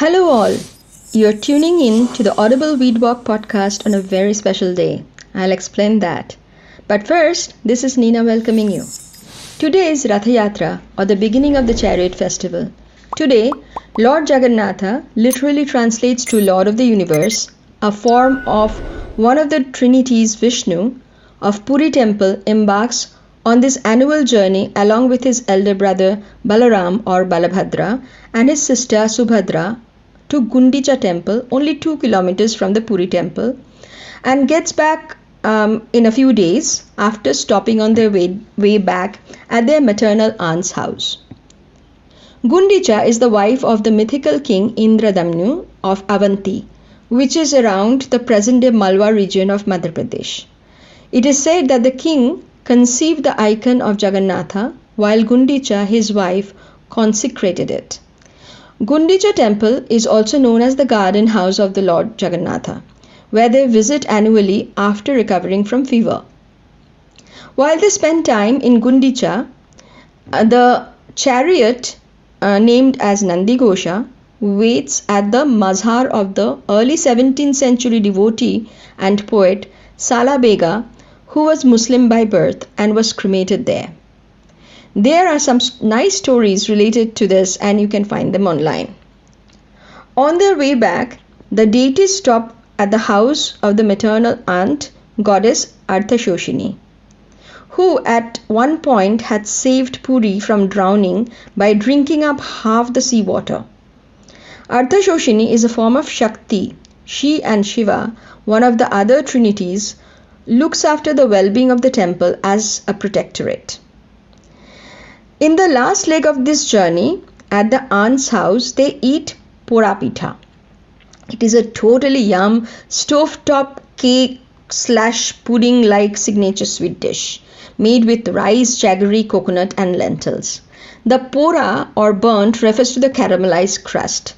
Hello, all. You're tuning in to the Audible Weed Walk podcast on a very special day. I'll explain that. But first, this is Nina welcoming you. Today is Ratha Yatra, or the beginning of the chariot festival. Today, Lord Jagannatha literally translates to Lord of the Universe, a form of one of the trinities Vishnu of Puri temple embarks on this annual journey along with his elder brother Balaram or Balabhadra and his sister Subhadra to Gundicha temple, only 2 kilometers from the Puri temple, and gets back in a few days after stopping on their way back at their maternal aunt's house. Gundicha is the wife of the mythical king Indradamnu of Avanti, which is around the present-day Malwa region of Madhya Pradesh. It is said that the king conceived the icon of Jagannatha while Gundicha, his wife, consecrated it. Gundicha temple is also known as the garden house of the Lord Jagannatha, where they visit annually after recovering from fever. While they spend time in Gundicha, the chariot named as Nandi Ghosha waits at the mazhar of the early 17th century devotee and poet Sala Bega, who was Muslim by birth and was cremated there. There are some nice stories related to this and you can find them online. On their way back, the deities stop at the house of the maternal aunt, goddess Arthashoshini, who at one point had saved Puri from drowning by drinking up half the seawater. Arthashoshini is a form of Shakti. She and Shiva, one of the other trinities, looks after the well-being of the temple as a protectorate. In the last leg of this journey, at the aunt's house, they eat porapita. It is a totally yum stovetop cake / pudding-like signature sweet dish made with rice, jaggery, coconut and lentils. The pora or burnt refers to the caramelized crust.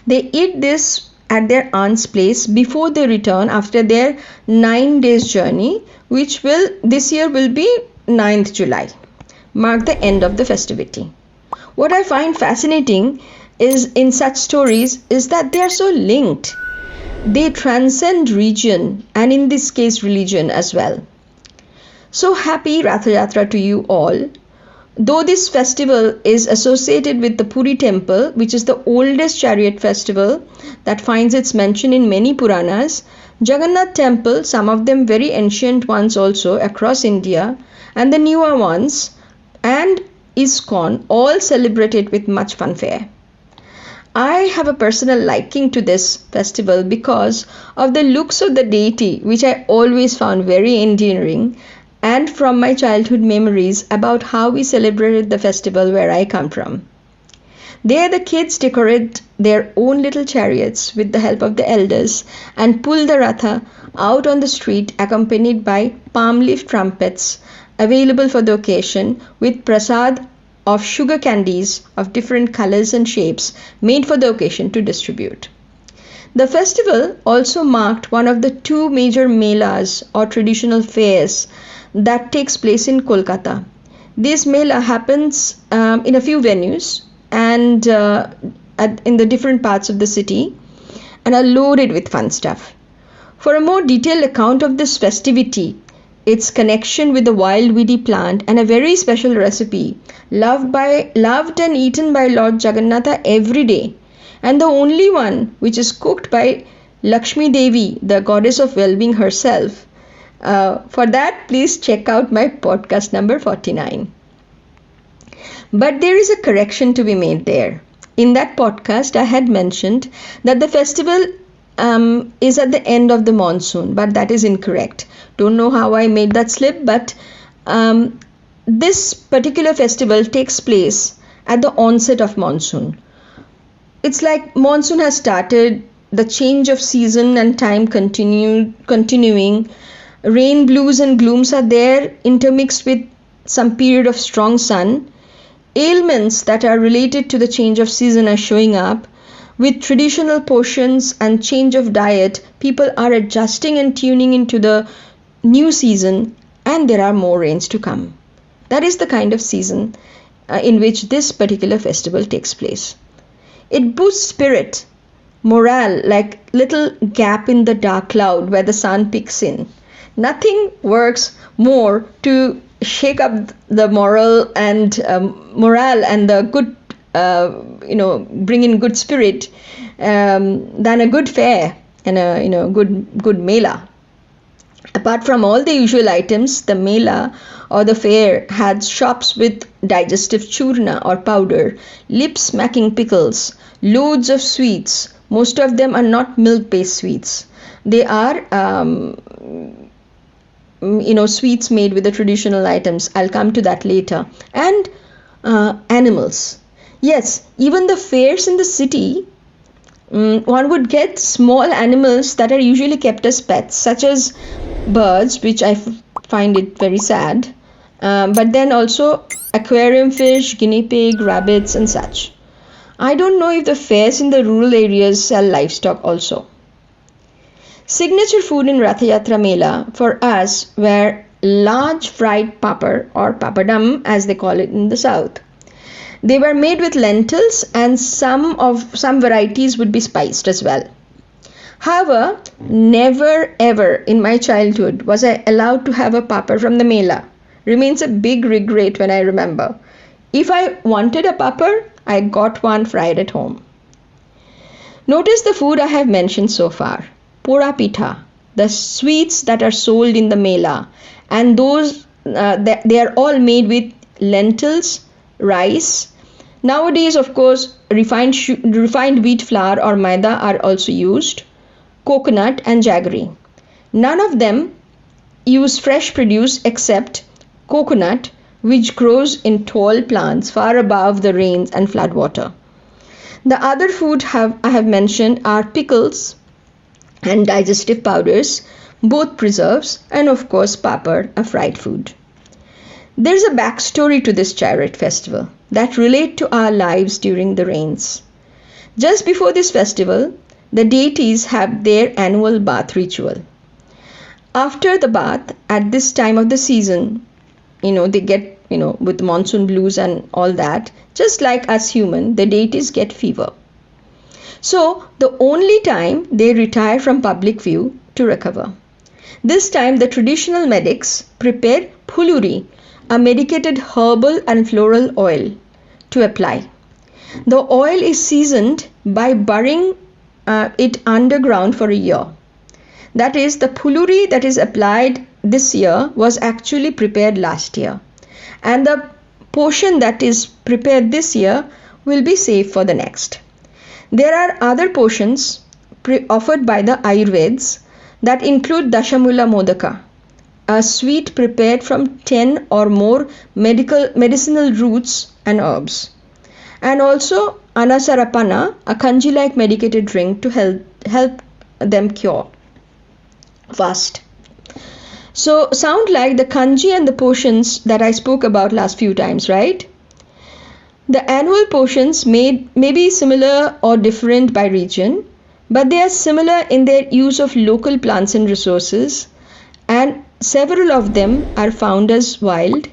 They eat this at their aunt's place before they return after their 9 days journey, which this year will be 9th July, mark the end of the festivity. What I find fascinating is in such stories is that they are so linked. They transcend region and in this case religion as well. So happy Ratha Yatra to you all. Though this festival is associated with the Puri temple, which is the oldest chariot festival that finds its mention in many Puranas, Jagannath temple, some of them very ancient ones also across India, and the newer ones, and ISKCON all celebrate it with much fanfare. I have a personal liking to this festival because of the looks of the deity, which I always found very endearing, and from my childhood memories about how we celebrated the festival where I come from. There the kids decorate their own little chariots with the help of the elders and pull the Ratha out on the street accompanied by palm leaf trumpets available for the occasion with prasad of sugar candies of different colors and shapes made for the occasion to distribute. The festival also marked one of the 2 major melas or traditional fairs that takes place in Kolkata. This mela happens in a few venues and in the different parts of the city and are loaded with fun stuff. For a more detailed account of this festivity, its connection with the wild weedy plant and a very special recipe loved and eaten by Lord Jagannatha every day, and the only one which is cooked by Lakshmi Devi, the goddess of well-being herself. For that, please check out my podcast number 49. But there is a correction to be made there. In that podcast, I had mentioned that the festival is at the end of the monsoon, but that is incorrect. Don't know how I made that slip, but this particular festival takes place at the onset of monsoon. It's like monsoon has started, the change of season and time continuing. Rain, blues and glooms are there, intermixed with some period of strong sun. Ailments that are related to the change of season are showing up. With traditional portions and change of diet, people are adjusting and tuning into the new season, and there are more rains to come. That is the kind of season in which this particular festival takes place. It boosts spirit morale, like little gap in the dark cloud where the sun peeks in. Nothing works more to shake up the morale and the good, bring in good spirit than a good fair and a good mela. Apart from all the usual items, the mela or the fair had shops with digestive churna or powder, lip-smacking pickles, loads of sweets. Most of them are not milk-based sweets. They are sweets made with the traditional items. I'll come to that later. And animals. Yes, even the fairs in the city, one would get small animals that are usually kept as pets, such as birds, which I find it very sad, but then also aquarium fish, guinea pig, rabbits and such. I don't know if the fairs in the rural areas sell livestock also. Signature food in Ratha Yatra Mela for us were large fried papad or papadam as they call it in the south. They were made with lentils and some varieties would be spiced as well. However, never ever in my childhood was I allowed to have a papad from the Mela. Remains a big regret when I remember. If I wanted a papad, I got one fried at home. Notice the food I have mentioned so far. Pora pitha, the sweets that are sold in the Mela, and those they are all made with lentils, rice. Nowadays, of course, refined wheat flour or maida are also used, coconut and jaggery. None of them use fresh produce except coconut, which grows in tall plants far above the rains and flood water. The other food I have mentioned are pickles and digestive powders, both preserves, and of course papad, a fried food. There's a backstory to this chariot festival that relate to our lives during the rains. Just before this festival, the deities have their annual bath ritual. After the bath, at this time of the season, they get, with monsoon blues and all that, just like us human, the deities get fever. So the only time they retire from public view to recover. This time the traditional medics prepare Puluri, a medicated herbal and floral oil, to apply. The oil is seasoned by burying it underground for a year. That is, the Puluri that is applied this year was actually prepared last year, and the portion that is prepared this year will be saved for the next. There are other portions offered by the Ayurveds that include Dashamula Modaka, a sweet prepared from 10 or more medicinal roots and herbs, and also Anasarapana, a kanji-like medicated drink to help them cure fast. So sound like the kanji and the potions that I spoke about last few times, right? The annual potions may be similar or different by region, but they are similar in their use of local plants and resources, and several of them are found as wild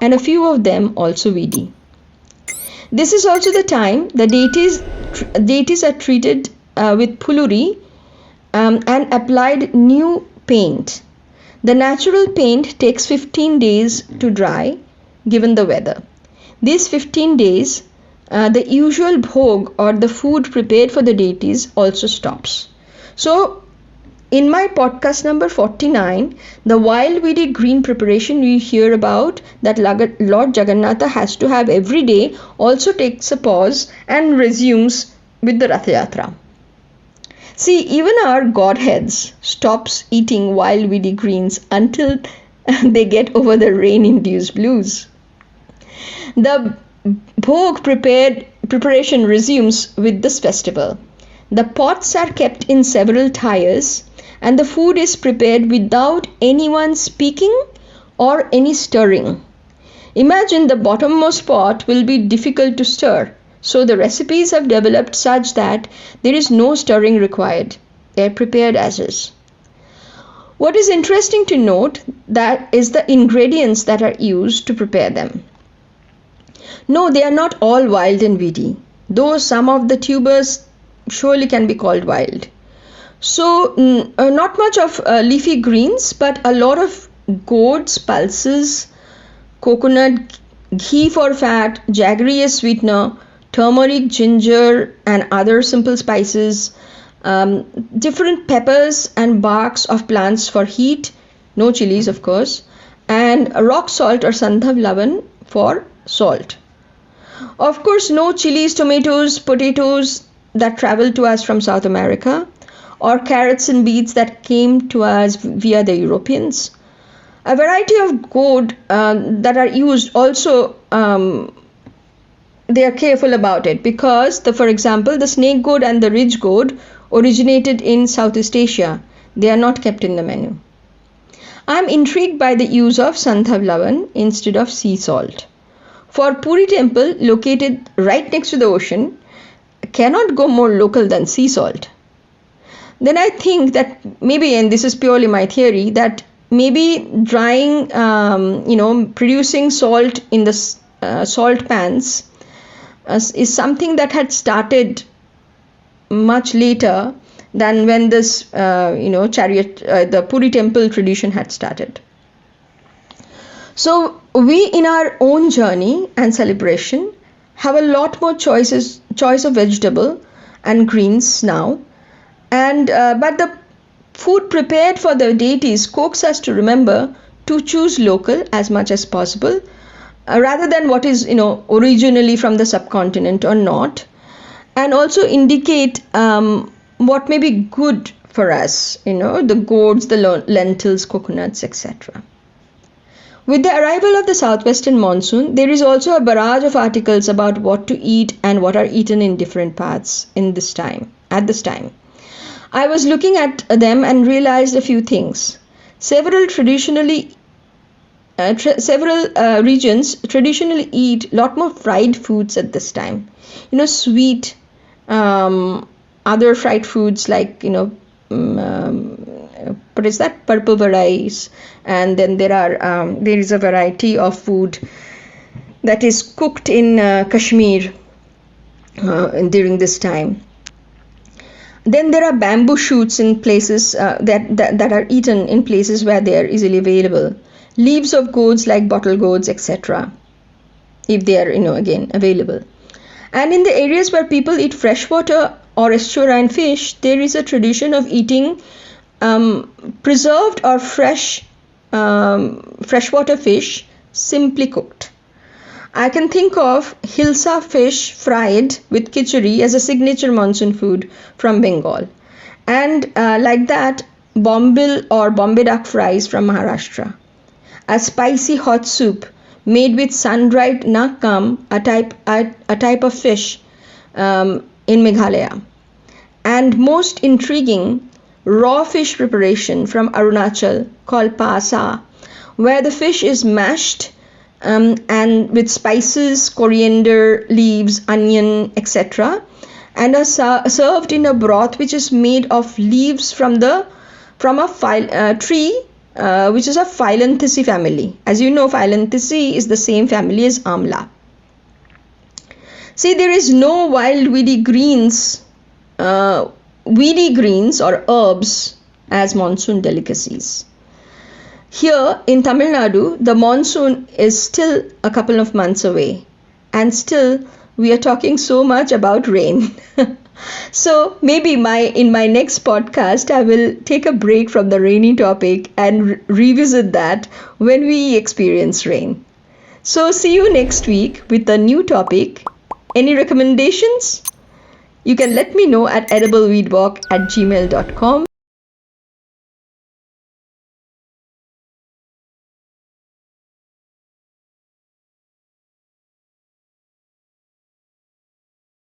and a few of them also weedy. This is also the time the deities are treated with Puluri and applied new paint. The natural paint takes 15 days to dry given the weather. These 15 days, the usual bhog or the food prepared for the deities also stops. So, in my podcast number 49, the wild weedy green preparation we hear about that Lord Jagannatha has to have every day also takes a pause and resumes with the Ratha Yatra. See, even our godheads stops eating wild weedy greens until they get over the rain-induced blues. The bhog preparation resumes with this festival. The pots are kept in several tiers and the food is prepared without anyone speaking or any stirring. Imagine the bottommost pot will be difficult to stir, so the recipes have developed such that there is no stirring required. They are prepared as is. What is interesting to note that is the ingredients that are used to prepare them. No, they are not all wild and weedy, though some of the tubers surely can be called wild. So not much of leafy greens, but a lot of gourds, pulses, coconut, ghee for fat, jaggery as sweetener, turmeric, ginger, and other simple spices, different peppers and barks of plants for heat, no chilies of course, and rock salt or sandhav lavan for salt. Of course, no chilies, tomatoes, potatoes that travel to us from South America, or carrots and beets that came to us via the Europeans. A variety of gourd that are used also, they are careful about it because, for example, the snake gourd and the ridge gourd originated in Southeast Asia. They are not kept in the menu. I am intrigued by the use of sandhav lavan instead of sea salt. For Puri temple, located right next to the ocean, cannot go more local than sea salt. Then I think that maybe, and this is purely my theory, that maybe drying, producing salt in the salt pans is something that had started much later than when this, chariot, the Puri temple tradition had started. So we, in our own journey and celebration, have a lot more choice of vegetable and greens now, and but the food prepared for the deities coax us to remember to choose local as much as possible, rather than what is originally from the subcontinent or not, and also indicate what may be good for us, the gourds, the lentils, coconuts, etc. With the arrival of the southwestern monsoon, there is also a barrage of articles about what to eat and what are eaten in different parts at this time. I was looking at them and realized a few things. Several regions traditionally eat a lot more fried foods at this time. Sweet, other fried foods like, what is that? Purple rice, and then there is a variety of food that is cooked in Kashmir during this time. Then there are bamboo shoots in places that are eaten in places where they are easily available. Leaves of gourds like bottle gourds, etc., if they are again available. And in the areas where people eat freshwater or estuarine fish, there is a tradition of eating preserved or freshwater fish simply cooked. I can think of hilsa fish fried with khichdi as a signature monsoon food from Bengal, and like that, bombil or Bombay duck fries from Maharashtra. A spicy hot soup made with sun-dried nakam, a type of fish in Meghalaya. And most intriguing, raw fish preparation from Arunachal called pasa, where the fish is mashed and with spices, coriander, leaves, onion, etc., and are served in a broth which is made of leaves from a tree which is a Phyllanthus family. As you know, Phyllanthus is the same family as amla. See, there is no wild weedy greens or herbs as monsoon delicacies. Here in Tamil Nadu, the monsoon is still a couple of months away, and still we are talking so much about rain. So maybe in my next podcast, I will take a break from the rainy topic and revisit that when we experience rain. So see you next week with a new topic. Any recommendations? You can let me know at audibleweedwalk@gmail.com.